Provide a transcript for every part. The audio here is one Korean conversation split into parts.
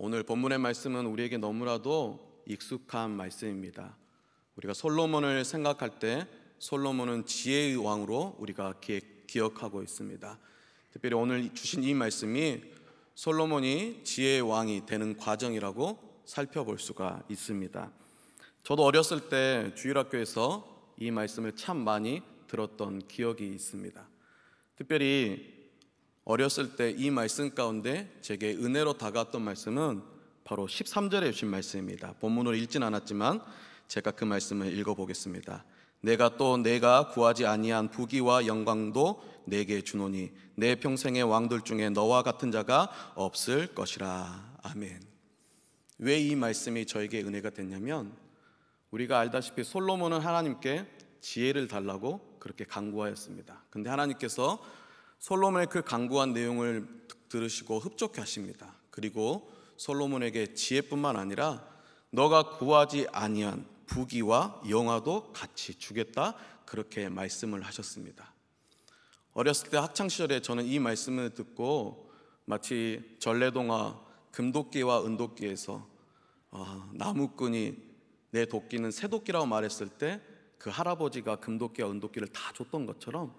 오늘 본문의 말씀은 우리에게 너무나도 익숙한 말씀입니다. 우리가 솔로몬을 생각할 때 솔로몬은 지혜의 왕으로 우리가 기억하고 있습니다. 특별히 오늘 주신 이 말씀이 솔로몬이 지혜의 왕이 되는 과정이라고 살펴볼 수가 있습니다. 저도 어렸을 때 주일학교에서 이 말씀을 참 많이 들었던 기억이 있습니다. 특별히 어렸을 때 이 말씀 가운데 제게 은혜로 다가왔던 말씀은 바로 13절에 주신 말씀입니다. 본문으로 읽진 않았지만 제가 그 말씀을 읽어보겠습니다. 내가 구하지 아니한 부귀와 영광도 내게 주노니 내 평생의 왕들 중에 너와 같은 자가 없을 것이라. 아멘. 왜 이 말씀이 저에게 은혜가 됐냐면, 우리가 알다시피 솔로몬은 하나님께 지혜를 달라고 그렇게 간구하였습니다. 근데 하나님께서 솔로몬의 그 간구한 내용을 들으시고 흡족해 하십니다. 그리고 솔로몬에게 지혜뿐만 아니라 너가 구하지 아니한 부귀와 영화도 같이 주겠다, 그렇게 말씀을 하셨습니다. 어렸을 때 학창시절에 저는 이 말씀을 듣고 마치 전래동화 금도끼와 은도끼에서 나무꾼이 내 도끼는 새도끼라고 말했을 때 그 할아버지가 금도끼와 은도끼를 다 줬던 것처럼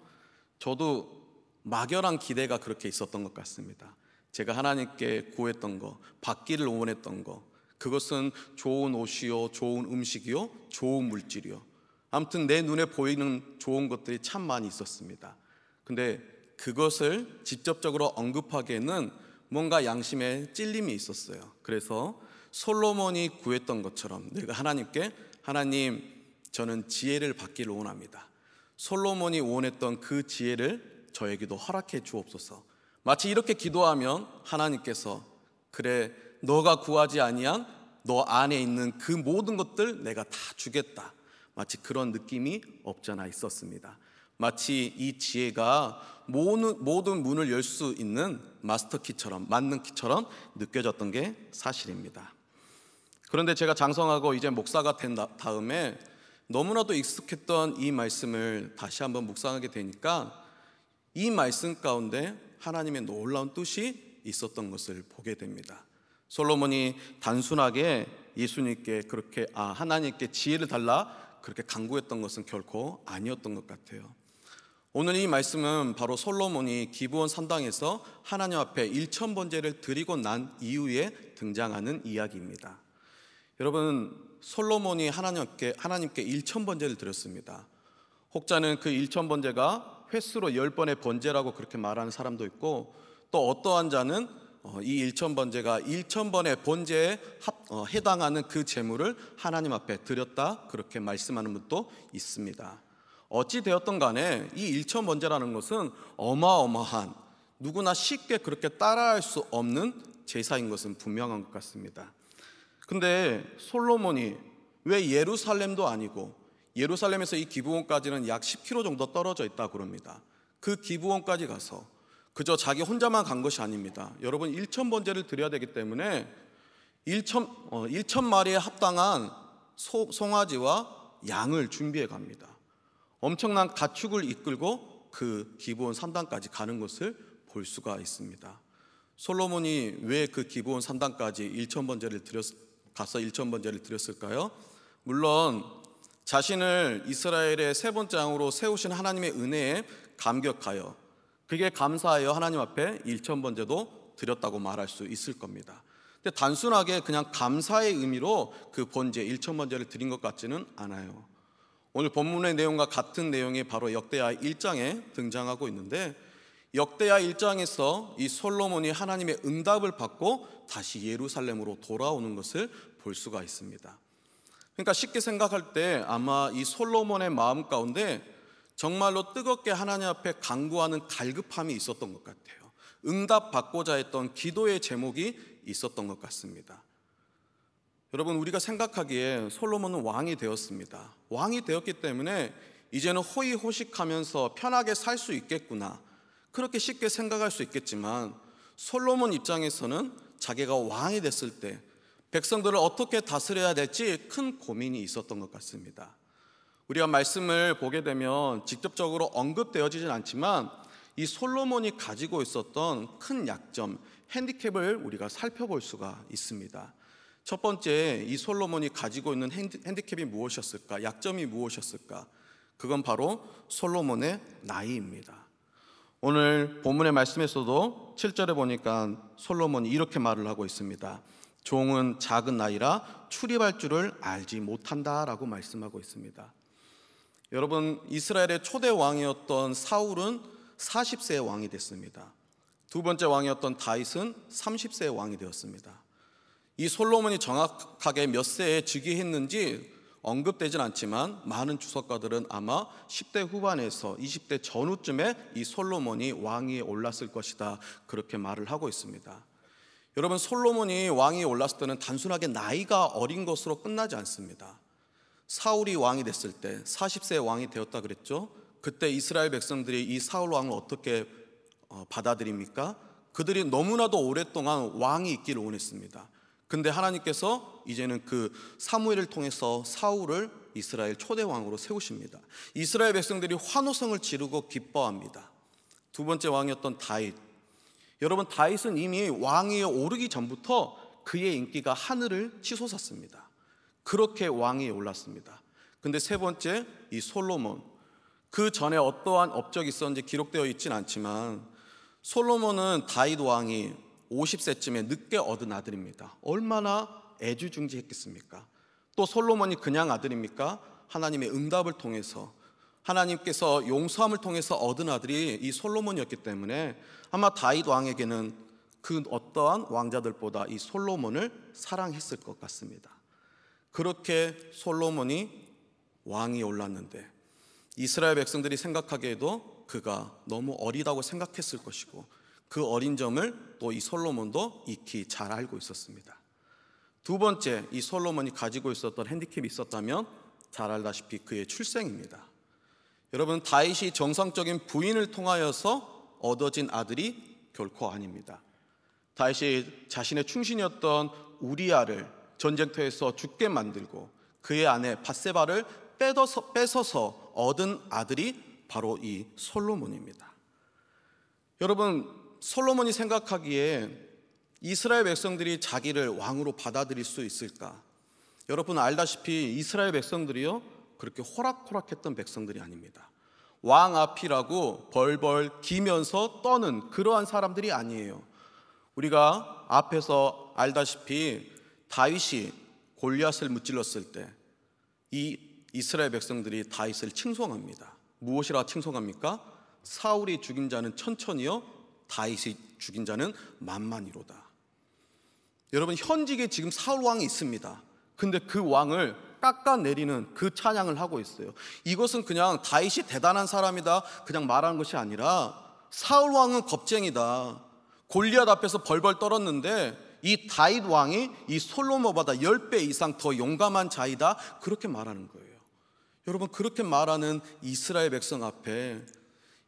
저도 막연한 기대가 그렇게 있었던 것 같습니다. 제가 하나님께 구했던 거, 받기를 원했던 거, 그것은 좋은 옷이요, 좋은 음식이요, 좋은 물질이요, 아무튼 내 눈에 보이는 좋은 것들이 참 많이 있었습니다. 근데 그것을 직접적으로 언급하기에는 뭔가 양심에 찔림이 있었어요. 그래서 솔로몬이 구했던 것처럼 내가 하나님께, 하나님, 저는 지혜를 받기를 원합니다. 솔로몬이 원했던 그 지혜를 저에게도 허락해 주옵소서. 마치 이렇게 기도하면 하나님께서, 그래, 너가 구하지 아니한 너 안에 있는 그 모든 것들 내가 다 주겠다, 마치 그런 느낌이 없잖아 있었습니다. 마치 이 지혜가 모든 문을 열 수 있는 마스터키처럼, 맞는 키처럼 느껴졌던 게 사실입니다. 그런데 제가 장성하고 이제 목사가 된 다음에 너무나도 익숙했던 이 말씀을 다시 한번 묵상하게 되니까 이 말씀 가운데 하나님의 놀라운 뜻이 있었던 것을 보게 됩니다. 솔로몬이 단순하게 예수님께 그렇게 하나님께 지혜를 달라 그렇게 간구했던 것은 결코 아니었던 것 같아요. 오늘 이 말씀은 바로 솔로몬이 기브온 산당에서 하나님 앞에 일천번제를 드리고 난 이후에 등장하는 이야기입니다. 여러분, 솔로몬이 하나님께 일천번제를 드렸습니다. 혹자는 그 일천번제가 횟수로 10번의 번제라고 그렇게 말하는 사람도 있고, 또 어떠한 자는 이 일천번제가 1000번의 번제에 해당하는 그 제물을 하나님 앞에 드렸다, 그렇게 말씀하는 분도 있습니다. 어찌 되었던 간에 이 일천번제라는 것은 어마어마한, 누구나 쉽게 그렇게 따라할 수 없는 제사인 것은 분명한 것 같습니다. 근데 솔로몬이 왜 예루살렘도 아니고, 예루살렘에서 이 기브온까지는 약 10km 정도 떨어져 있다고 그럽니다. 그 기브온까지 가서 그저 자기 혼자만 간 것이 아닙니다. 여러분, 1000번제를 드려야 되기 때문에 1000마리에 합당한 송아지와 양을 준비해 갑니다. 엄청난 가축을 이끌고 그 기브온 산당까지 가는 것을 볼 수가 있습니다. 솔로몬이 왜 그 기브온 산당까지 가서 1000번제를 드렸을까요? 물론 자신을 이스라엘의 세 번째 왕으로 세우신 하나님의 은혜에 감격하여, 그게 감사하여 하나님 앞에 1000번제도 드렸다고 말할 수 있을 겁니다. 근데 단순하게 그냥 감사의 의미로 그 번제 1000번제를 드린 것 같지는 않아요. 오늘 본문의 내용과 같은 내용이 바로 역대하 1장에 등장하고 있는데, 역대하 1장에서 이 솔로몬이 하나님의 응답을 받고 다시 예루살렘으로 돌아오는 것을 볼 수가 있습니다. 그러니까 쉽게 생각할 때 아마 이 솔로몬의 마음 가운데 정말로 뜨겁게 하나님 앞에 간구하는 갈급함이 있었던 것 같아요. 응답받고자 했던 기도의 제목이 있었던 것 같습니다. 여러분, 우리가 생각하기에 솔로몬은 왕이 되었습니다. 왕이 되었기 때문에 이제는 호의호식하면서 편하게 살 수 있겠구나, 그렇게 쉽게 생각할 수 있겠지만, 솔로몬 입장에서는 자기가 왕이 됐을 때 백성들을 어떻게 다스려야 될지 큰 고민이 있었던 것 같습니다. 우리가 말씀을 보게 되면 직접적으로 언급되어지진 않지만 이 솔로몬이 가지고 있었던 큰 약점, 핸디캡을 우리가 살펴볼 수가 있습니다. 첫 번째, 이 솔로몬이 가지고 있는 핸디캡이 무엇이었을까? 약점이 무엇이었을까? 그건 바로 솔로몬의 나이입니다. 오늘 본문의 말씀에서도 7절에 보니까 솔로몬이 이렇게 말을 하고 있습니다. 종은 작은 나이라 출입할 줄을 알지 못한다라고 말씀하고 있습니다. 여러분, 이스라엘의 초대 왕이었던 사울은 40세의 왕이 됐습니다. 두 번째 왕이었던 다윗은 30세의 왕이 되었습니다. 이 솔로몬이 정확하게 몇 세에 즉위했는지 언급되진 않지만 많은 주석가들은 아마 10대 후반에서 20대 전후쯤에 이 솔로몬이 왕위에 올랐을 것이다, 그렇게 말을 하고 있습니다. 여러분, 솔로몬이 왕위에 올랐을 때는 단순하게 나이가 어린 것으로 끝나지 않습니다. 사울이 왕이 됐을 때 40세의 왕이 되었다 그랬죠. 그때 이스라엘 백성들이 이 사울 왕을 어떻게 받아들입니까? 그들이 너무나도 오랫동안 왕이 있기를 원했습니다. 근데 하나님께서 이제는 그 사무엘을 통해서 사울을 이스라엘 초대 왕으로 세우십니다. 이스라엘 백성들이 환호성을 지르고 기뻐합니다. 두 번째 왕이었던 다윗. 여러분, 다윗은 이미 왕위에 오르기 전부터 그의 인기가 하늘을 치솟았습니다. 그렇게 왕위에 올랐습니다. 근데 세 번째, 이 솔로몬. 그 전에 어떠한 업적이 있었는지 기록되어 있지는 않지만 솔로몬은 다윗 왕이 50세쯤에 늦게 얻은 아들입니다. 얼마나 애주중지했겠습니까? 또 솔로몬이 그냥 아들입니까? 하나님의 응답을 통해서, 하나님께서 용서함을 통해서 얻은 아들이 이 솔로몬이었기 때문에 아마 다윗 왕에게는 그 어떠한 왕자들보다 이 솔로몬을 사랑했을 것 같습니다. 그렇게 솔로몬이 왕이 올랐는데 이스라엘 백성들이 생각하기에도 그가 너무 어리다고 생각했을 것이고, 그 어린 점을 또 이 솔로몬도 익히 잘 알고 있었습니다. 두 번째, 이 솔로몬이 가지고 있었던 핸디캡이 있었다면 잘 알다시피 그의 출생입니다. 여러분, 다윗이 정상적인 부인을 통하여서 얻어진 아들이 결코 아닙니다. 다윗이 자신의 충신이었던 우리아를 전쟁터에서 죽게 만들고 그의 아내 밧세바를 뺏어서 얻은 아들이 바로 이 솔로몬입니다. 여러분, 솔로몬이 생각하기에 이스라엘 백성들이 자기를 왕으로 받아들일 수 있을까? 여러분 알다시피 이스라엘 백성들이요, 그렇게 호락호락했던 백성들이 아닙니다. 왕 앞이라고 벌벌 기면서 떠는 그러한 사람들이 아니에요. 우리가 앞에서 알다시피 다윗이 골리앗을 무찔렀을 때 이 이스라엘 백성들이 다윗을 칭송합니다. 무엇이라 칭송합니까? 사울이 죽인 자는 천천히요, 다윗이 죽인 자는 만만히로다. 여러분, 현직에 지금 사울 왕이 있습니다. 근데 그 왕을 깎아내리는 그 찬양을 하고 있어요. 이것은 그냥 다윗이 대단한 사람이다 그냥 말하는 것이 아니라 사울 왕은 겁쟁이다, 골리앗 앞에서 벌벌 떨었는데 이 다윗 왕이 이 솔로몬보다 10배 이상 더 용감한 자이다, 그렇게 말하는 거예요. 여러분, 그렇게 말하는 이스라엘 백성 앞에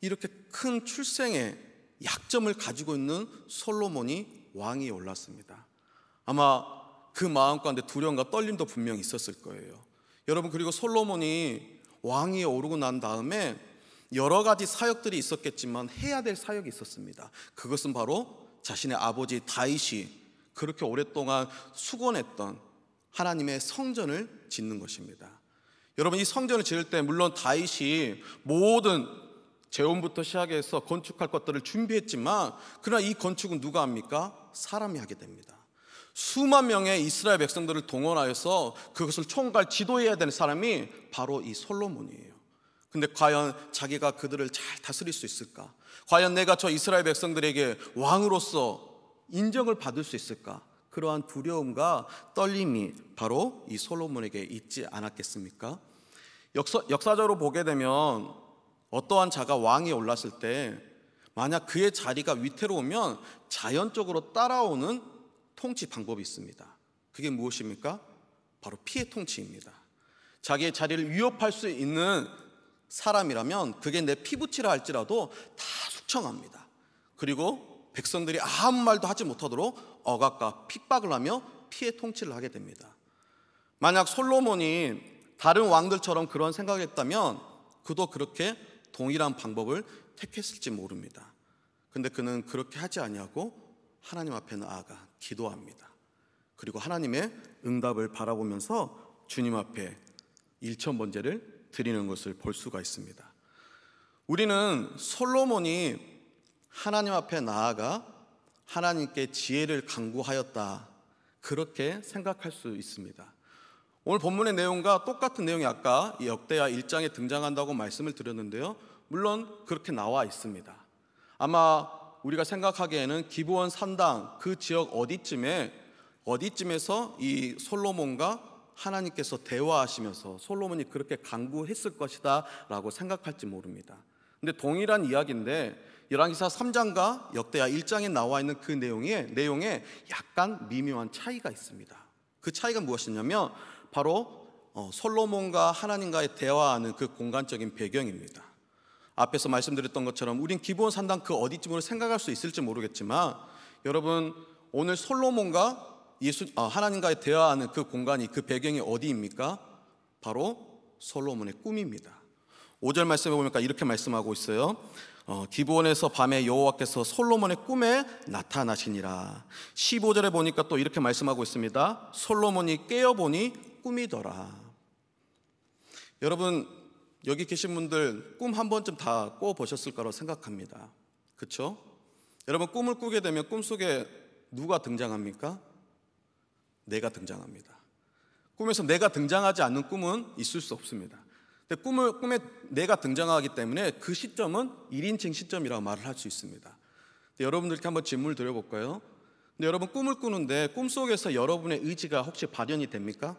이렇게 큰 출생의 약점을 가지고 있는 솔로몬이 왕위에 올랐습니다. 아마 그 마음 가운데 두려움과 떨림도 분명히 있었을 거예요. 여러분, 그리고 솔로몬이 왕위에 오르고 난 다음에 여러 가지 사역들이 있었겠지만 해야 될 사역이 있었습니다. 그것은 바로 자신의 아버지 다윗이 그렇게 오랫동안 수건했던 하나님의 성전을 짓는 것입니다. 여러분, 이 성전을 지을 때 물론 다윗이 모든 재원부터 시작해서 건축할 것들을 준비했지만, 그러나 이 건축은 누가 합니까? 사람이 하게 됩니다. 수만 명의 이스라엘 백성들을 동원하여서 그것을 총괄 지도해야 되는 사람이 바로 이 솔로몬이에요. 근데 과연 자기가 그들을 잘 다스릴 수 있을까? 과연 내가 저 이스라엘 백성들에게 왕으로서 인정을 받을 수 있을까? 그러한 두려움과 떨림이 바로 이 솔로몬에게 있지 않았겠습니까? 역사적으로 보게 되면 어떠한 자가 왕위에 올랐을 때 만약 그의 자리가 위태로우면 자연적으로 따라오는 통치 방법이 있습니다. 그게 무엇입니까? 바로 피해 통치입니다. 자기의 자리를 위협할 수 있는 사람이라면 그게 내 피부치라 할지라도 다 숙청합니다. 그리고 백성들이 아무 말도 하지 못하도록 억압과 핍박을 하며 피해 통치를 하게 됩니다. 만약 솔로몬이 다른 왕들처럼 그런 생각을 했다면 그도 그렇게 동일한 방법을 택했을지 모릅니다. 근데 그는 그렇게 하지 아니하고 하나님 앞에 나아가 기도합니다. 그리고 하나님의 응답을 바라보면서 주님 앞에 일천번제를 드리는 것을 볼 수가 있습니다. 우리는 솔로몬이 하나님 앞에 나아가 하나님께 지혜를 간구하였다, 그렇게 생각할 수 있습니다. 오늘 본문의 내용과 똑같은 내용이 아까 역대하 1장에 등장한다고 말씀을 드렸는데요, 물론 그렇게 나와 있습니다. 아마 우리가 생각하기에는 기브온 산당 그 지역 어디쯤에서 이 솔로몬과 하나님께서 대화하시면서 솔로몬이 그렇게 간구했을 것이다 라고 생각할지 모릅니다. 근데 동일한 이야기인데 열왕기사 3장과 역대하 1장에 나와 있는 그 내용에 약간 미묘한 차이가 있습니다. 그 차이가 무엇이냐면 바로 솔로몬과 하나님과의 대화하는 그 공간적인 배경입니다. 앞에서 말씀드렸던 것처럼 우린 기브온 산당 그 어디쯤으로 생각할 수 있을지 모르겠지만, 여러분 오늘 솔로몬과 하나님과의 대화하는 그 공간이, 그 배경이 어디입니까? 바로 솔로몬의 꿈입니다. 5절 말씀에 보니까 이렇게 말씀하고 있어요. 기브온에서 밤에 여호와께서 솔로몬의 꿈에 나타나시니라. 15절에 보니까 또 이렇게 말씀하고 있습니다. 솔로몬이 깨어보니 꿈이더라. 여러분 여기 계신 분들 꿈 한 번쯤 다 꿔보셨을 거라고 생각합니다. 그렇죠? 여러분 꿈을 꾸게 되면 꿈속에 누가 등장합니까? 내가 등장합니다. 꿈에서 내가 등장하지 않는 꿈은 있을 수 없습니다. 근데 꿈에 내가 등장하기 때문에 그 시점은 1인칭 시점이라고 말을 할 수 있습니다. 여러분들께 한번 질문을 드려볼까요? 근데 여러분 꿈을 꾸는데 꿈속에서 여러분의 의지가 혹시 발현이 됩니까?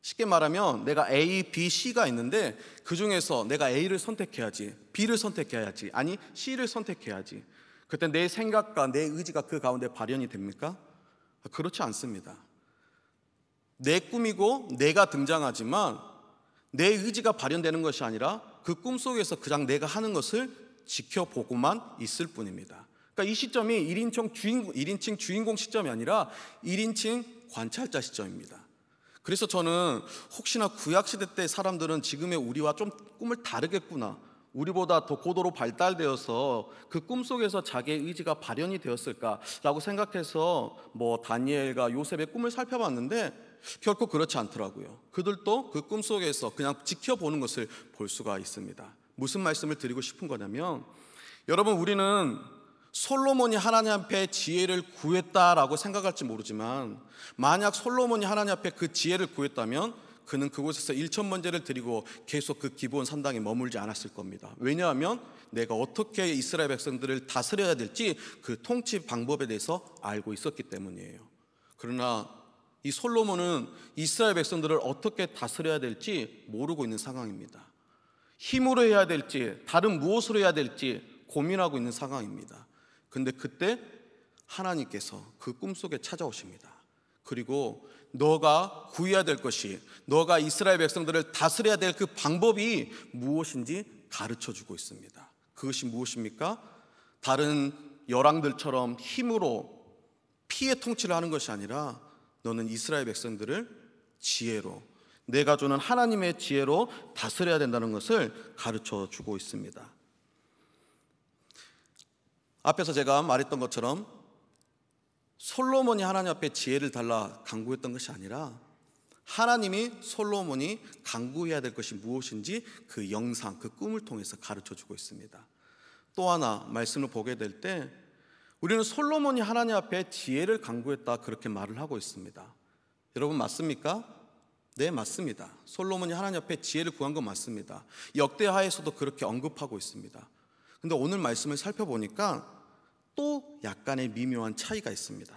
쉽게 말하면 내가 A, B, C가 있는데 그 중에서 내가 A를 선택해야지, B를 선택해야지, 아니 C를 선택해야지. 그때 내 생각과 내 의지가 그 가운데 발현이 됩니까? 그렇지 않습니다. 내 꿈이고 내가 등장하지만 내 의지가 발현되는 것이 아니라 그 꿈속에서 그냥 내가 하는 것을 지켜보고만 있을 뿐입니다. 그러니까 이 시점이 1인칭 주인공 시점이 아니라 1인칭 관찰자 시점입니다. 그래서 저는 혹시나 구약시대 때 사람들은 지금의 우리와 좀 꿈을 다르겠구나, 우리보다 더 고도로 발달되어서 그 꿈속에서 자기의 의지가 발현이 되었을까라고 생각해서 다니엘과 요셉의 꿈을 살펴봤는데 결코 그렇지 않더라고요. 그들도 그 꿈속에서 그냥 지켜보는 것을 볼 수가 있습니다. 무슨 말씀을 드리고 싶은 거냐면, 여러분 우리는 솔로몬이 하나님 앞에 지혜를 구했다라고 생각할지 모르지만, 만약 솔로몬이 하나님 앞에 그 지혜를 구했다면 그는 그곳에서 1천번제를 드리고 계속 그 기브온 산당에 머물지 않았을 겁니다. 왜냐하면 내가 어떻게 이스라엘 백성들을 다스려야 될지 그 통치 방법에 대해서 알고 있었기 때문이에요. 그러나 이 솔로몬은 이스라엘 백성들을 어떻게 다스려야 될지 모르고 있는 상황입니다. 힘으로 해야 될지 다른 무엇으로 해야 될지 고민하고 있는 상황입니다. 근데 그때 하나님께서 그 꿈속에 찾아오십니다. 그리고 너가 구해야 될 것이, 너가 이스라엘 백성들을 다스려야 될 그 방법이 무엇인지 가르쳐주고 있습니다. 그것이 무엇입니까? 다른 열왕들처럼 힘으로 피해 통치를 하는 것이 아니라 너는 이스라엘 백성들을 지혜로, 내가 주는 하나님의 지혜로 다스려야 된다는 것을 가르쳐주고 있습니다. 앞에서 제가 말했던 것처럼 솔로몬이 하나님 앞에 지혜를 달라 간구했던 것이 아니라 하나님이 솔로몬이 간구해야 될 것이 무엇인지 그 영상, 그 꿈을 통해서 가르쳐주고 있습니다. 또 하나 말씀을 보게 될 때 우리는 솔로몬이 하나님 앞에 지혜를 간구했다, 그렇게 말을 하고 있습니다. 여러분 맞습니까? 네, 맞습니다. 솔로몬이 하나님 앞에 지혜를 구한 건 맞습니다. 역대하에서도 그렇게 언급하고 있습니다. 근데 오늘 말씀을 살펴보니까 또 약간의 미묘한 차이가 있습니다.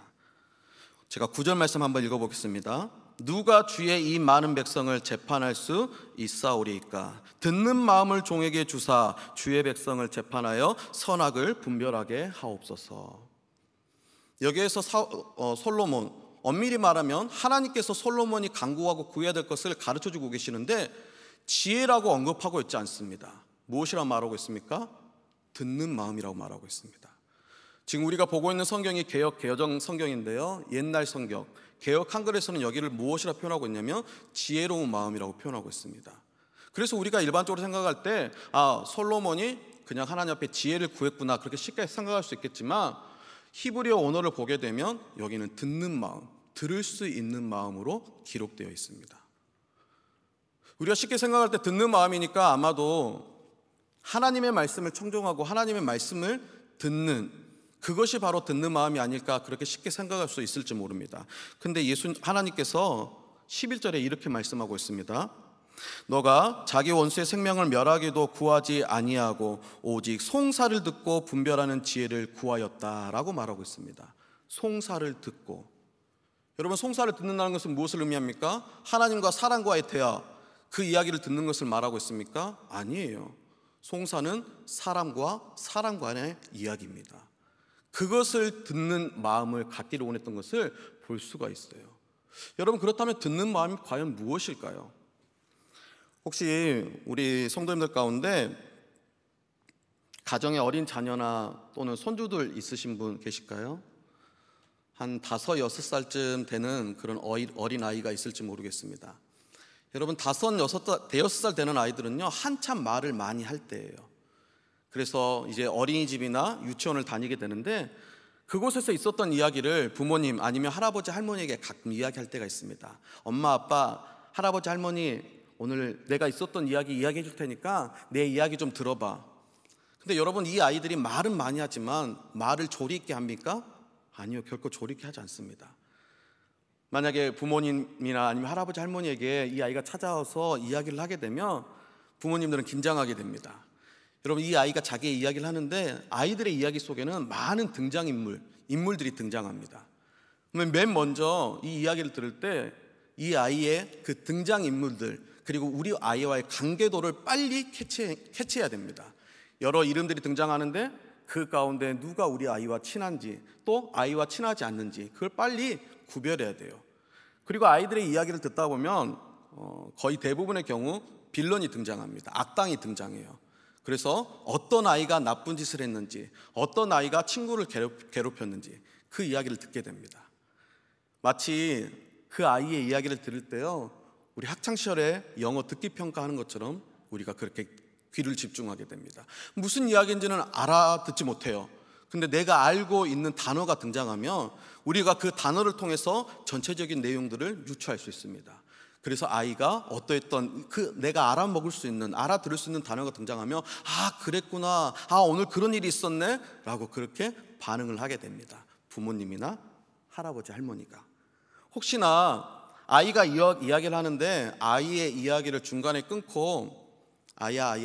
제가 9절 말씀 한번 읽어보겠습니다. 누가 주의 이 많은 백성을 재판할 수 있사오리이까? 듣는 마음을 종에게 주사 주의 백성을 재판하여 선악을 분별하게 하옵소서. 여기에서 솔로몬, 엄밀히 말하면 하나님께서 솔로몬이 간구하고 구해야 될 것을 가르쳐주고 계시는데 지혜라고 언급하고 있지 않습니다. 무엇이라고 말하고 있습니까? 듣는 마음이라고 말하고 있습니다. 지금 우리가 보고 있는 성경이 개정 성경인데요, 옛날 성경 개역 한글에서는 여기를 무엇이라 표현하고 있냐면 지혜로운 마음이라고 표현하고 있습니다. 그래서 우리가 일반적으로 생각할 때 솔로몬이 그냥 하나님 앞에 지혜를 구했구나, 그렇게 쉽게 생각할 수 있겠지만 히브리어 언어를 보게 되면 여기는 듣는 마음, 들을 수 있는 마음으로 기록되어 있습니다. 우리가 쉽게 생각할 때 듣는 마음이니까 아마도 하나님의 말씀을 청종하고 하나님의 말씀을 듣는, 그것이 바로 듣는 마음이 아닐까, 그렇게 쉽게 생각할 수 있을지 모릅니다. 근데 하나님께서 11절에 이렇게 말씀하고 있습니다. 너가 자기 원수의 생명을 멸하기도 구하지 아니하고 오직 송사를 듣고 분별하는 지혜를 구하였다라고 말하고 있습니다. 송사를 듣고, 여러분, 송사를 듣는다는 것은 무엇을 의미합니까? 하나님과 사람과의 대화, 그 이야기를 듣는 것을 말하고 있습니까? 아니에요. 송사는 사람과 사람 간의 이야기입니다. 그것을 듣는 마음을 갖기를 원했던 것을 볼 수가 있어요. 여러분, 그렇다면 듣는 마음이 과연 무엇일까요? 혹시 우리 성도님들 가운데 가정에 어린 자녀나 또는 손주들 있으신 분 계실까요? 한 5, 6살쯤 되는 그런 어린 아이가 있을지 모르겠습니다. 여러분, 5, 6살 되는 아이들은요, 한참 말을 많이 할 때예요. 그래서 이제 어린이집이나 유치원을 다니게 되는데 그곳에서 있었던 이야기를 부모님 아니면 할아버지 할머니에게 가끔 이야기할 때가 있습니다. 엄마, 아빠, 할아버지 할머니, 오늘 내가 있었던 이야기 이야기해 줄 테니까 내 이야기 좀 들어봐. 근데 여러분, 이 아이들이 말은 많이 하지만 말을 조리 있게 합니까? 아니요, 결코 조리 있게 하지 않습니다. 만약에 부모님이나 아니면 할아버지 할머니에게 이 아이가 찾아와서 이야기를 하게 되면 부모님들은 긴장하게 됩니다. 여러분, 이 아이가 자기의 이야기를 하는데 아이들의 이야기 속에는 많은 인물들이 등장합니다. 그러면 맨 먼저 이 이야기를 들을 때 이 아이의 그 등장인물들, 그리고 우리 아이와의 관계도를 빨리 캐치해야 됩니다. 여러 이름들이 등장하는데 그 가운데 누가 우리 아이와 친한지, 또 아이와 친하지 않는지, 그걸 빨리 구별해야 돼요. 그리고 아이들의 이야기를 듣다 보면 거의 대부분의 경우 빌런이 등장합니다. 악당이 등장해요. 그래서 어떤 아이가 나쁜 짓을 했는지, 어떤 아이가 친구를 괴롭혔는지 그 이야기를 듣게 됩니다. 마치 그 아이의 이야기를 들을 때요, 우리 학창시절에 영어 듣기 평가하는 것처럼 우리가 그렇게 귀를 집중하게 됩니다. 무슨 이야기인지는 알아듣지 못해요. 근데 내가 알고 있는 단어가 등장하면 우리가 그 단어를 통해서 전체적인 내용들을 유추할 수 있습니다. 그래서 아이가 어떠했던 내가 알아들을 수 있는 단어가 등장하면 그랬구나, 오늘 그런 일이 있었네 라고 그렇게 반응을 하게 됩니다. 부모님이나 할아버지 할머니가. 혹시나 아이가 이야기를 하는데 아이의 이야기를 중간에 끊고 아야,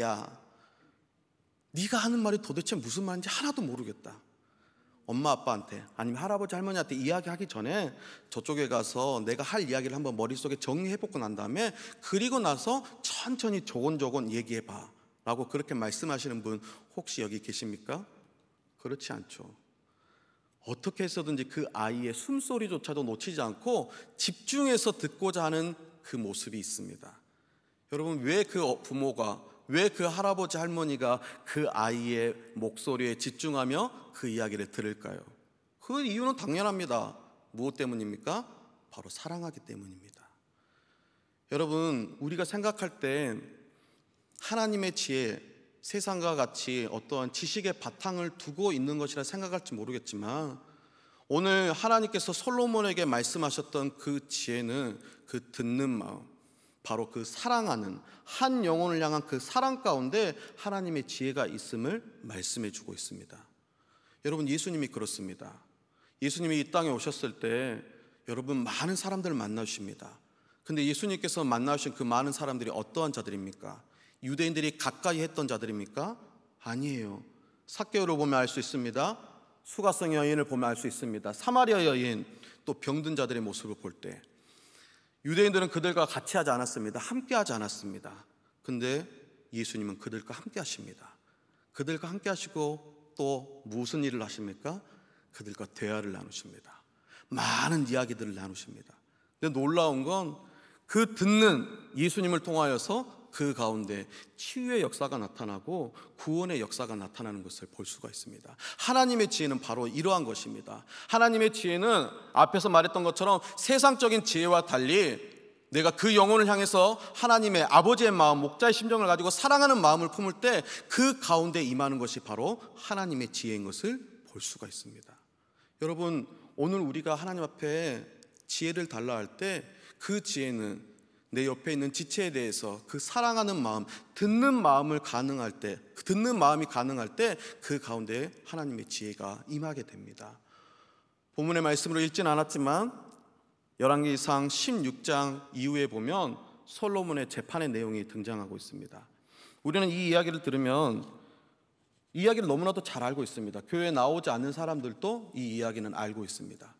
네가 하는 말이 도대체 무슨 말인지 하나도 모르겠다. 엄마 아빠한테 아니면 할아버지 할머니한테 이야기하기 전에 저쪽에 가서 내가 할 이야기를 한번 머릿속에 정리해보고 난 다음에 그리고 나서 천천히 조곤조곤 얘기해봐 라고 그렇게 말씀하시는 분 혹시 여기 계십니까? 그렇지 않죠. 어떻게 해서든지 그 아이의 숨소리조차도 놓치지 않고 집중해서 듣고자 하는 그 모습이 있습니다. 여러분, 왜 그 부모가, 왜 그 할아버지 할머니가 그 아이의 목소리에 집중하며 그 이야기를 들을까요? 그 이유는 당연합니다. 무엇 때문입니까? 바로 사랑하기 때문입니다. 여러분, 우리가 생각할 때 하나님의 지혜, 세상과 같이 어떠한 지식의 바탕을 두고 있는 것이라 생각할지 모르겠지만 오늘 하나님께서 솔로몬에게 말씀하셨던 그 지혜는 그 듣는 마음, 바로 그 사랑하는 한 영혼을 향한 그 사랑 가운데 하나님의 지혜가 있음을 말씀해 주고 있습니다. 여러분, 예수님이 그렇습니다. 예수님이 이 땅에 오셨을 때 여러분 많은 사람들을 만나십니다. 근데 예수님께서 만나신 그 많은 사람들이 어떠한 자들입니까? 유대인들이 가까이 했던 자들입니까? 아니에요. 삭개오를 보면 알 수 있습니다. 수가성 여인을 보면 알 수 있습니다. 사마리아 여인, 또 병든 자들의 모습을 볼 때 유대인들은 그들과 같이 하지 않았습니다. 함께 하지 않았습니다. 근데 예수님은 그들과 함께 하십니다. 그들과 함께 하시고 또 무슨 일을 하십니까? 그들과 대화를 나누십니다. 많은 이야기들을 나누십니다. 근데 놀라운 건 그 듣는 예수님을 통하여서 그 가운데 치유의 역사가 나타나고 구원의 역사가 나타나는 것을 볼 수가 있습니다. 하나님의 지혜는 바로 이러한 것입니다. 하나님의 지혜는 앞에서 말했던 것처럼 세상적인 지혜와 달리 내가 그 영혼을 향해서 하나님의 아버지의 마음, 목자의 심정을 가지고 사랑하는 마음을 품을 때 그 가운데 임하는 것이 바로 하나님의 지혜인 것을 볼 수가 있습니다. 여러분, 오늘 우리가 하나님 앞에 지혜를 달라 할 때 그 지혜는 내 옆에 있는 지체에 대해서 그 사랑하는 마음, 듣는 마음이 가능할 때 그 가운데 하나님의 지혜가 임하게 됩니다. 본문의 말씀으로 읽진 않았지만 열왕기상 16장 이후에 보면 솔로몬의 재판의 내용이 등장하고 있습니다. 우리는 이 이야기를 들으면 이 이야기를 너무나도 잘 알고 있습니다. 교회에 나오지 않는 사람들도 이 이야기는 알고 있습니다.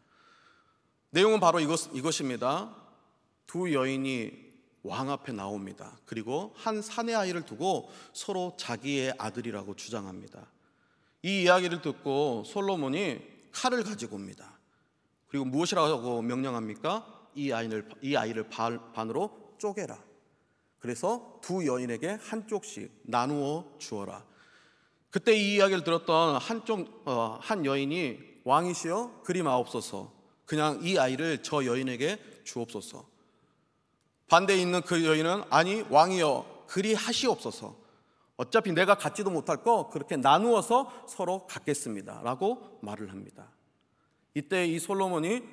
내용은 바로 이것입니다. 두 여인이 왕 앞에 나옵니다. 그리고 한 사내 아이를 두고 서로 자기의 아들이라고 주장합니다. 이 이야기를 듣고 솔로몬이 칼을 가지고 옵니다. 그리고 무엇이라고 명령합니까? 이 아이를 반으로 쪼개라. 그래서 두 여인에게 한쪽씩 나누어 주어라. 그때 이 이야기를 들었던 한 여인이 왕이시여 그리 마옵소서, 그냥 이 아이를 저 여인에게 주옵소서. 반대에 있는 그 여인은 아니 왕이여 그리 하시옵소서, 어차피 내가 갖지도 못할 거 그렇게 나누어서 서로 갖겠습니다 라고 말을 합니다. 이때 이 솔로몬이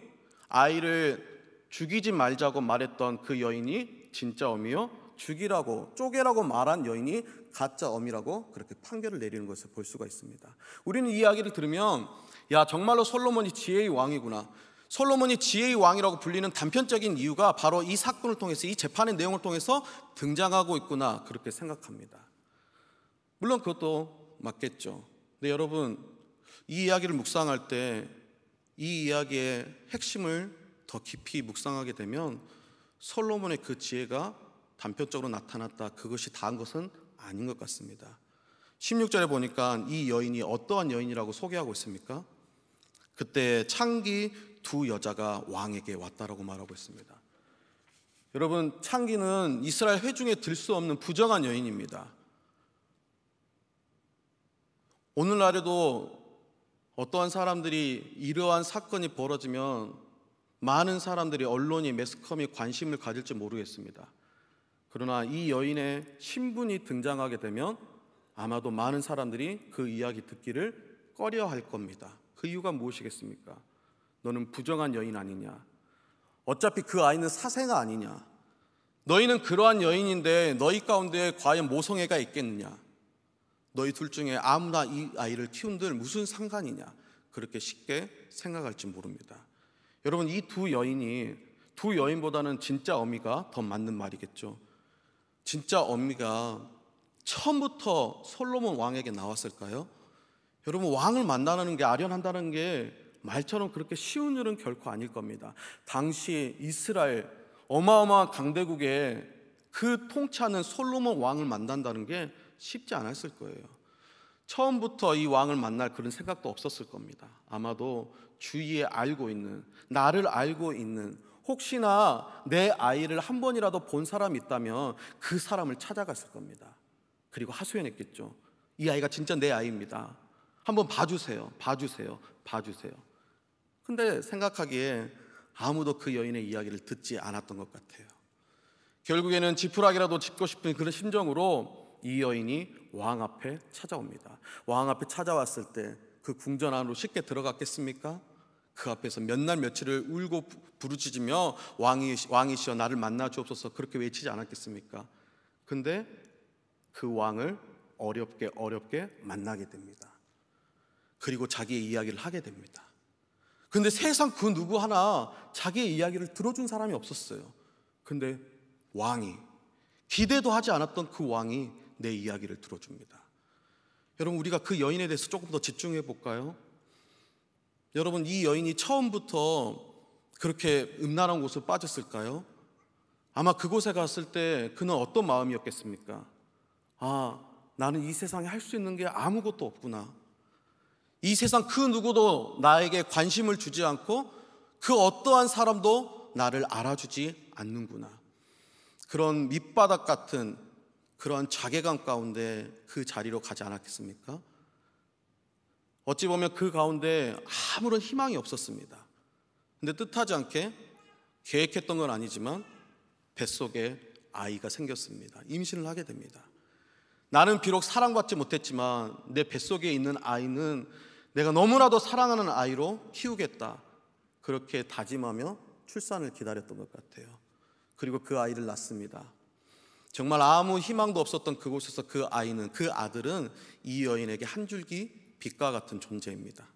아이를 죽이지 말자고 말했던 그 여인이 진짜 어미요, 죽이라고 쪼개라고 말한 여인이 가짜 어미라고 그렇게 판결을 내리는 것을 볼 수가 있습니다. 우리는 이 이야기를 들으면 야, 정말로 솔로몬이 지혜의 왕이구나. 솔로몬이 지혜의 왕이라고 불리는 단편적인 이유가 바로 이 사건을 통해서, 이 재판의 내용을 통해서 등장하고 있구나, 그렇게 생각합니다. 물론 그것도 맞겠죠. 근데 여러분, 이 이야기를 묵상할 때 이 이야기의 핵심을 더 깊이 묵상하게 되면 솔로몬의 그 지혜가 단편적으로 나타났다, 그것이 다한 것은 아닌 것 같습니다. 16절에 보니까 이 여인이 어떠한 여인이라고 소개하고 있습니까? 그때 창기 두 여자가 왕에게 왔다라고 말하고 있습니다. 여러분, 창기는 이스라엘 회중에 들 수 없는 부정한 여인입니다. 오늘날에도 어떠한 사람들이 이러한 사건이 벌어지면 많은 사람들이, 언론이, 매스컴이 관심을 가질지 모르겠습니다. 그러나 이 여인의 신분이 등장하게 되면 아마도 많은 사람들이 그 이야기 듣기를 꺼려할 겁니다. 그 이유가 무엇이겠습니까? 너는 부정한 여인 아니냐? 어차피 그 아이는 사생아 아니냐? 너희는 그러한 여인인데 너희 가운데 과연 모성애가 있겠느냐? 너희 둘 중에 아무나 이 아이를 키운들 무슨 상관이냐? 그렇게 쉽게 생각할지 모릅니다. 여러분, 이 두 여인보다는 진짜 어미가 더 맞는 말이겠죠. 진짜 어미가 처음부터 솔로몬 왕에게 나왔을까요? 여러분, 왕을 만나는 게, 아련한다는 게 말처럼 그렇게 쉬운 일은 결코 아닐 겁니다. 당시 이스라엘 어마어마한 강대국에 그 통치하는 솔로몬 왕을 만난다는 게 쉽지 않았을 거예요. 처음부터 이 왕을 만날 그런 생각도 없었을 겁니다. 아마도 주위에 나를 알고 있는, 혹시나 내 아이를 한 번이라도 본 사람이 있다면 그 사람을 찾아갔을 겁니다. 그리고 하소연했겠죠. 이 아이가 진짜 내 아이입니다. 한번 봐주세요. 근데 생각하기에 아무도 그 여인의 이야기를 듣지 않았던 것 같아요. 결국에는 지푸라기라도 짚고 싶은 그런 심정으로 이 여인이 왕 앞에 찾아옵니다. 왕 앞에 찾아왔을 때 그 궁전 안으로 쉽게 들어갔겠습니까? 그 앞에서 몇 날 며칠을 울고 부르짖으며 왕이시여 나를 만나 주옵소서, 그렇게 외치지 않았겠습니까? 근데 그 왕을 어렵게 만나게 됩니다. 그리고 자기의 이야기를 하게 됩니다. 근데 세상 그 누구 하나 자기의 이야기를 들어준 사람이 없었어요. 근데 왕이, 기대도 하지 않았던 그 왕이 내 이야기를 들어줍니다. 여러분, 우리가 그 여인에 대해서 조금 더 집중해 볼까요? 여러분, 이 여인이 처음부터 그렇게 음란한 곳에 빠졌을까요? 아마 그곳에 갔을 때 그는 어떤 마음이었겠습니까? 아, 나는 이 세상에 할 수 있는 게 아무것도 없구나. 이 세상 그 누구도 나에게 관심을 주지 않고 그 어떠한 사람도 나를 알아주지 않는구나. 그런 밑바닥 같은 그런 자괴감 가운데 그 자리로 가지 않았겠습니까? 어찌 보면 그 가운데 아무런 희망이 없었습니다. 근데 뜻하지 않게 계획했던 건 아니지만 뱃속에 아이가 생겼습니다. 임신을 하게 됩니다. 나는 비록 사랑받지 못했지만 내 뱃속에 있는 아이는 내가 너무나도 사랑하는 아이로 키우겠다, 그렇게 다짐하며 출산을 기다렸던 것 같아요. 그리고 그 아이를 낳습니다. 정말 아무 희망도 없었던 그곳에서 그 아들은 이 여인에게 한 줄기 빛과 같은 존재입니다.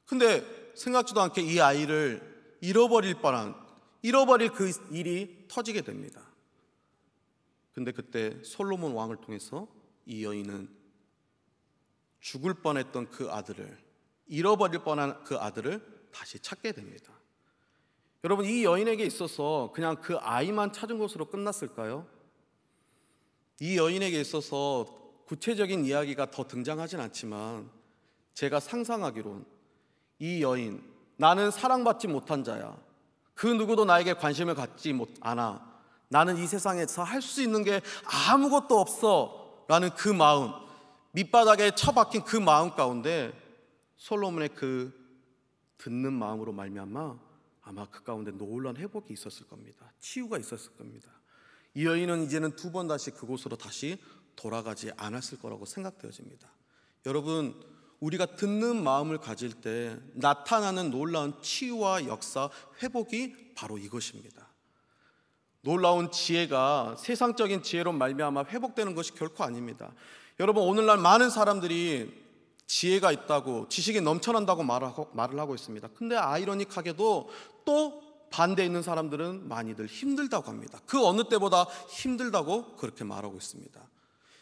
근데 생각지도 않게 이 아이를 잃어버릴 그 일이 터지게 됩니다. 근데 그때 솔로몬 왕을 통해서 이 여인은 죽을 뻔했던 잃어버릴 뻔한 그 아들을 다시 찾게 됩니다. 여러분, 이 여인에게 있어서 그냥 그 아이만 찾은 것으로 끝났을까요? 이 여인에게 있어서 구체적인 이야기가 더 등장하진 않지만 제가 상상하기론 이 여인, 나는 사랑받지 못한 자야, 그 누구도 나에게 관심을 갖지 않아, 나는 이 세상에서 할 수 있는 게 아무것도 없어 라는 그 마음, 밑바닥에 처박힌 그 마음 가운데 솔로몬의 그 듣는 마음으로 말미암아 아마 그 가운데 놀라운 회복이 있었을 겁니다. 치유가 있었을 겁니다. 이 여인은 이제는 두 번 다시 그곳으로 다시 돌아가지 않았을 거라고 생각되어집니다. 여러분, 우리가 듣는 마음을 가질 때 나타나는 놀라운 치유와 역사, 회복이 바로 이것입니다. 놀라운 지혜가 세상적인 지혜로 말미암아 회복되는 것이 결코 아닙니다. 여러분, 오늘날 많은 사람들이 지혜가 있다고, 지식이 넘쳐난다고 말을 하고 있습니다. 근데 아이러니하게도 또 반대에 있는 사람들은 많이들 힘들다고 합니다. 그 어느 때보다 힘들다고 그렇게 말하고 있습니다.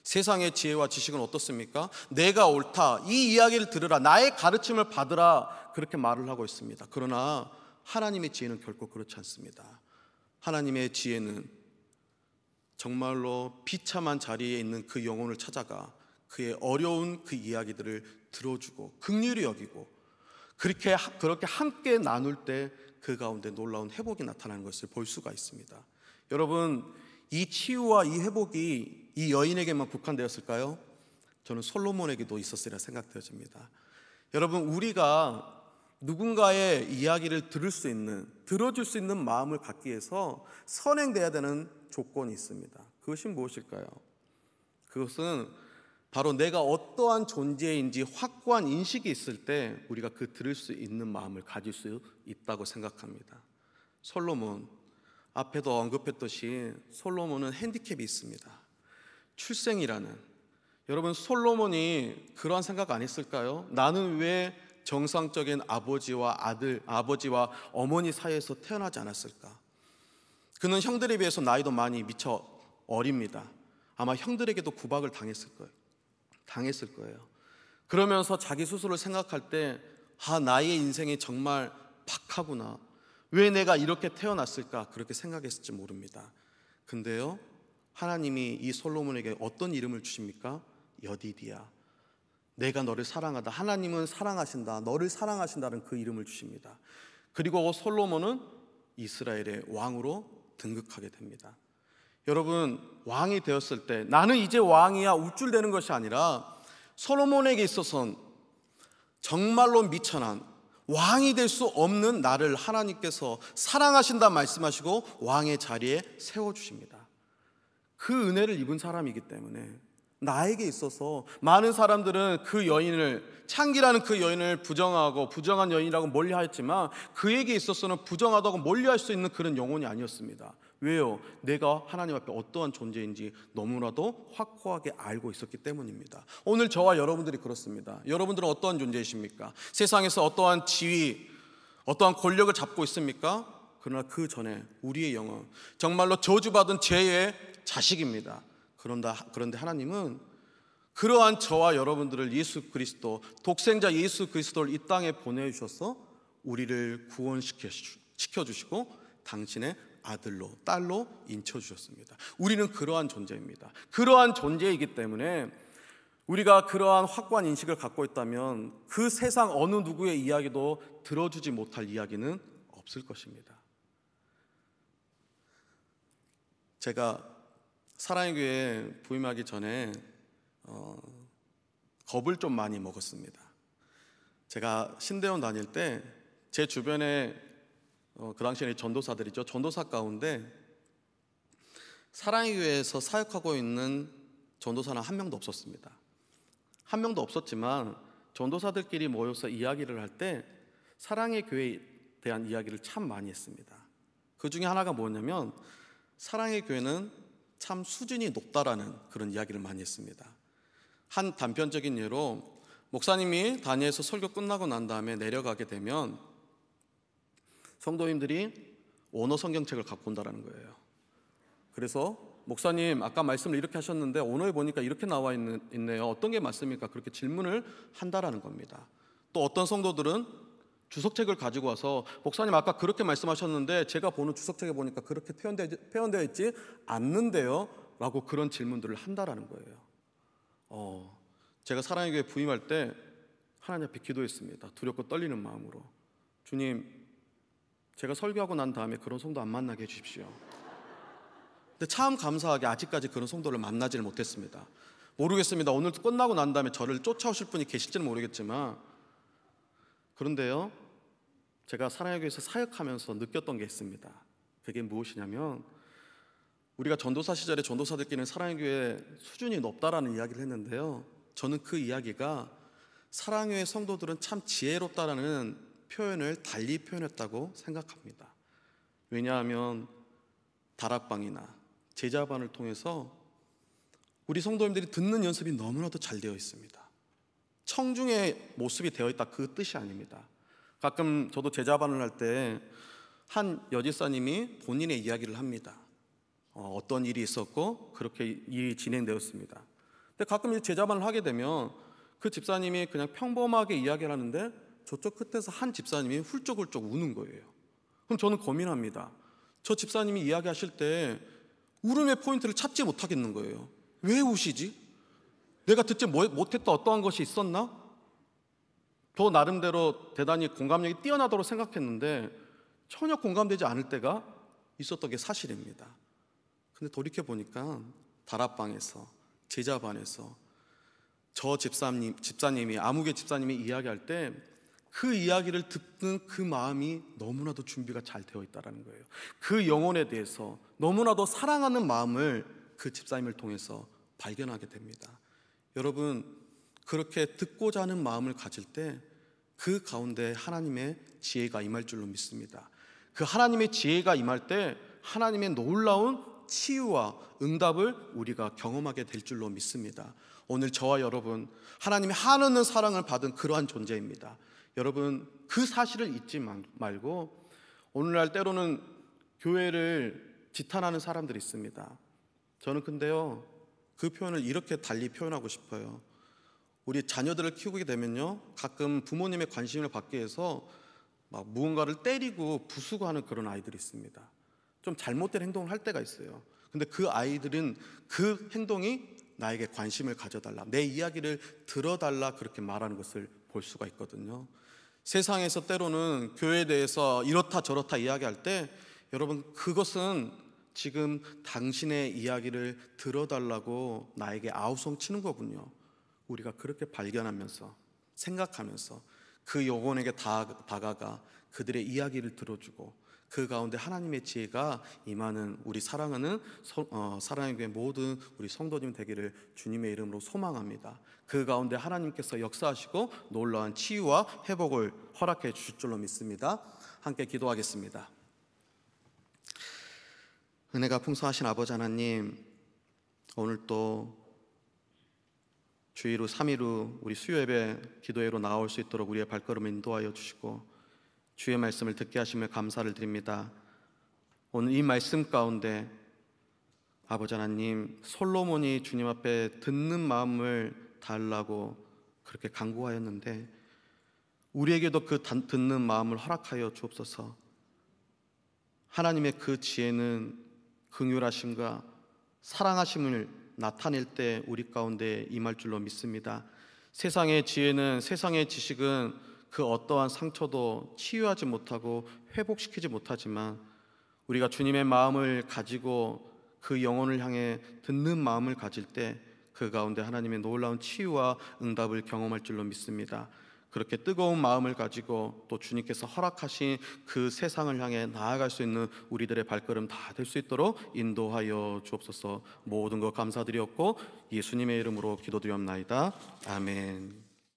세상의 지혜와 지식은 어떻습니까? 내가 옳다, 이 이야기를 들으라, 나의 가르침을 받으라, 그렇게 말을 하고 있습니다. 그러나 하나님의 지혜는 결코 그렇지 않습니다. 하나님의 지혜는 정말로 비참한 자리에 있는 그 영혼을 찾아가 그의 어려운 그 이야기들을 들어주고 긍휼히 여기고 그렇게 함께 나눌 때 그 가운데 놀라운 회복이 나타나는 것을 볼 수가 있습니다. 여러분, 이 치유와 이 회복이 이 여인에게만 국한되었을까요? 저는 솔로몬에게도 있었으리라 생각되어집니다. 여러분, 우리가 누군가의 이야기를 들어줄 수 있는 마음을 갖기 위해서 선행돼야 되는 조건이 있습니다. 그것이 무엇일까요? 그것은 바로 내가 어떠한 존재인지 확고한 인식이 있을 때 우리가 들을 수 있는 마음을 가질 수 있다고 생각합니다. 솔로몬, 앞에도 언급했듯이 솔로몬은 핸디캡이 있습니다. 출생이라는. 여러분, 솔로몬이 그러한 생각 안 했을까요? 나는 왜 정상적인 아버지와 어머니 사이에서 태어나지 않았을까? 그는 형들에 비해서 나이도 많이 미쳐 어립니다. 아마 형들에게도 구박을 당했을 거예요. 그러면서 자기 스스로를 생각할 때 나의 인생이 정말 박하구나, 왜 내가 이렇게 태어났을까, 그렇게 생각했을지 모릅니다. 근데요, 하나님이 이 솔로몬에게 어떤 이름을 주십니까? 여디디야, 내가 너를 사랑하다. 하나님은 사랑하신다, 너를 사랑하신다는 그 이름을 주십니다. 그리고 솔로몬은 이스라엘의 왕으로 등극하게 됩니다. 여러분, 왕이 되었을 때 나는 이제 왕이야 우쭐대는 것이 아니라 솔로몬에게 있어서는 정말로 미천한 왕이 될 수 없는 나를 하나님께서 사랑하신다 말씀하시고 왕의 자리에 세워주십니다. 그 은혜를 입은 사람이기 때문에 나에게 있어서 많은 사람들은 그 여인을, 창기라는 그 여인을 부정한 여인이라고 멀리하였지만 그에게 있어서는 부정하다고 멀리할 수 있는 그런 영혼이 아니었습니다. 왜요? 내가 하나님 앞에 어떠한 존재인지 너무나도 확고하게 알고 있었기 때문입니다. 오늘 저와 여러분들이 그렇습니다. 여러분들은 어떠한 존재이십니까? 세상에서 어떠한 지위, 어떠한 권력을 잡고 있습니까? 그러나 그 전에 우리의 영혼, 정말로 저주받은 죄의 자식입니다. 그런데 하나님은 그러한 저와 여러분들을 독생자 예수 그리스도를 이 땅에 보내주셔서 우리를 구원시켜주시고 당신의 아들로, 딸로 인쳐주셨습니다. 우리는 그러한 존재입니다. 그러한 존재이기 때문에 우리가 그러한 확고한 인식을 갖고 있다면 그 세상 어느 누구의 이야기도 들어주지 못할 이야기는 없을 것입니다. 제가 사랑의 교회에 부임하기 전에 겁을 좀 많이 먹었습니다. 제가 신대원 다닐 때 제 주변에 그 당시에 전도사들이죠. 전도사 가운데 사랑의 교회에서 사역하고 있는 전도사는 한 명도 없었습니다. 한 명도 없었지만 전도사들끼리 모여서 이야기를 할 때 사랑의 교회에 대한 이야기를 참 많이 했습니다. 그 중에 하나가 뭐냐면 사랑의 교회는 참 수준이 높다라는 그런 이야기를 많이 했습니다. 한 단편적인 예로 목사님이 단위에서 설교 끝나고 난 다음에 내려가게 되면 성도님들이 원어 성경책을 갖고 온다라는 거예요. 그래서 목사님 아까 말씀을 이렇게 하셨는데 오늘 보니까 이렇게 나와 있네요. 어떤 게 맞습니까? 그렇게 질문을 한다라는 겁니다. 또 어떤 성도들은 주석책을 가지고 와서 목사님 아까 그렇게 말씀하셨는데 제가 보는 주석책에 보니까 그렇게 표현되어 있지 않는데요? 라고 그런 질문들을 한다라는 거예요. 제가 사랑의 교회 부임할 때 하나님 앞에 기도했습니다. 두렵고 떨리는 마음으로. 주님, 제가 설교하고 난 다음에 그런 성도 안 만나게 해주십시오. 근데 참 감사하게 아직까지 그런 성도를 만나지를 못했습니다. 모르겠습니다. 오늘 끝나고 난 다음에 저를 쫓아오실 분이 계실지는 모르겠지만, 그런데요, 제가 사랑의 교회에서 사역하면서 느꼈던 게 있습니다. 그게 무엇이냐면 우리가 전도사 시절에 전도사들끼리는 사랑의 교회 수준이 높다라는 이야기를 했는데요, 저는 그 이야기가 사랑의 교회 성도들은 참 지혜롭다라는 표현을 달리 표현했다고 생각합니다. 왜냐하면 다락방이나 제자반을 통해서 우리 성도님들이 듣는 연습이 너무나도 잘 되어 있습니다. 청중의 모습이 되어 있다 그 뜻이 아닙니다. 가끔 저도 제자반을 할 때 한 여집사님이 본인의 이야기를 합니다. 어떤 일이 있었고 그렇게 일이 진행되었습니다. 근데 가끔 이제 제자반을 하게 되면 그 집사님이 그냥 평범하게 이야기를 하는데 저쪽 끝에서 한 집사님이 훌쩍훌쩍 우는 거예요. 그럼 저는 고민합니다. 저 집사님이 이야기하실 때 울음의 포인트를 찾지 못하겠는 거예요. 왜 우시지? 내가 듣지 못했던 어떠한 것이 있었나? 저 나름대로 대단히 공감력이 뛰어나도록 생각했는데 전혀 공감되지 않을 때가 있었던 게 사실입니다. 근데 돌이켜보니까 다락방에서 제자반에서 저 집사님이 아무개 집사님이 이야기할 때 그 이야기를 듣는 그 마음이 너무나도 준비가 잘 되어 있다는 거예요. 그 영혼에 대해서 너무나도 사랑하는 마음을 그 집사님을 통해서 발견하게 됩니다. 여러분, 그렇게 듣고자 하는 마음을 가질 때 그 가운데 하나님의 지혜가 임할 줄로 믿습니다. 그 하나님의 지혜가 임할 때 하나님의 놀라운 치유와 응답을 우리가 경험하게 될 줄로 믿습니다. 오늘 저와 여러분, 하나님의 한없는 사랑을 받은 그러한 존재입니다. 여러분, 그 사실을 잊지 말고 오늘날 때로는 교회를 지탄하는 사람들이 있습니다. 저는 근데요, 그 표현을 이렇게 달리 표현하고 싶어요. 우리 자녀들을 키우게 되면요, 가끔 부모님의 관심을 받기 위해서 막 무언가를 때리고 부수고 하는 그런 아이들이 있습니다. 좀 잘못된 행동을 할 때가 있어요. 근데 그 아이들은 그 행동이 나에게 관심을 가져달라, 내 이야기를 들어달라 그렇게 말하는 것을 볼 수가 있거든요. 세상에서 때로는 교회에 대해서 이렇다 저렇다 이야기할 때 여러분, 그것은 지금 당신의 이야기를 들어달라고 나에게 아우성 치는 거군요. 우리가 그렇게 발견하면서 생각하면서 그 영혼에게 다가가 그들의 이야기를 들어주고 그 가운데 하나님의 지혜가 임하는 우리 사랑하는 사랑의 교회 모든 우리 성도님 되기를 주님의 이름으로 소망합니다. 그 가운데 하나님께서 역사하시고 놀라운 치유와 회복을 허락해 주실 줄로 믿습니다. 함께 기도하겠습니다. 은혜가 풍성하신 아버지 하나님, 오늘 또 주일 후 3일 후 우리 수요 예배 기도회로 나올 수 있도록 우리의 발걸음을 인도하여 주시고 주의 말씀을 듣게 하심을 감사를 드립니다. 오늘 이 말씀 가운데 아버지 하나님, 솔로몬이 주님 앞에 듣는 마음을 달라고 그렇게 간구하였는데 우리에게도 그 듣는 마음을 허락하여 주옵소서. 하나님의 그 지혜는 긍휼하심과 사랑하심을 나타낼 때 우리 가운데 임할 줄로 믿습니다. 세상의 지혜는, 세상의 지식은 그 어떠한 상처도 치유하지 못하고 회복시키지 못하지만 우리가 주님의 마음을 가지고 그 영혼을 향해 듣는 마음을 가질 때 그 가운데 하나님의 놀라운 치유와 응답을 경험할 줄로 믿습니다. 그렇게 뜨거운 마음을 가지고 또 주님께서 허락하신 그 세상을 향해 나아갈 수 있는 우리들의 발걸음 다 될 수 있도록 인도하여 주옵소서. 모든 것 감사드렸고 예수님의 이름으로 기도드리옵나이다. 아멘.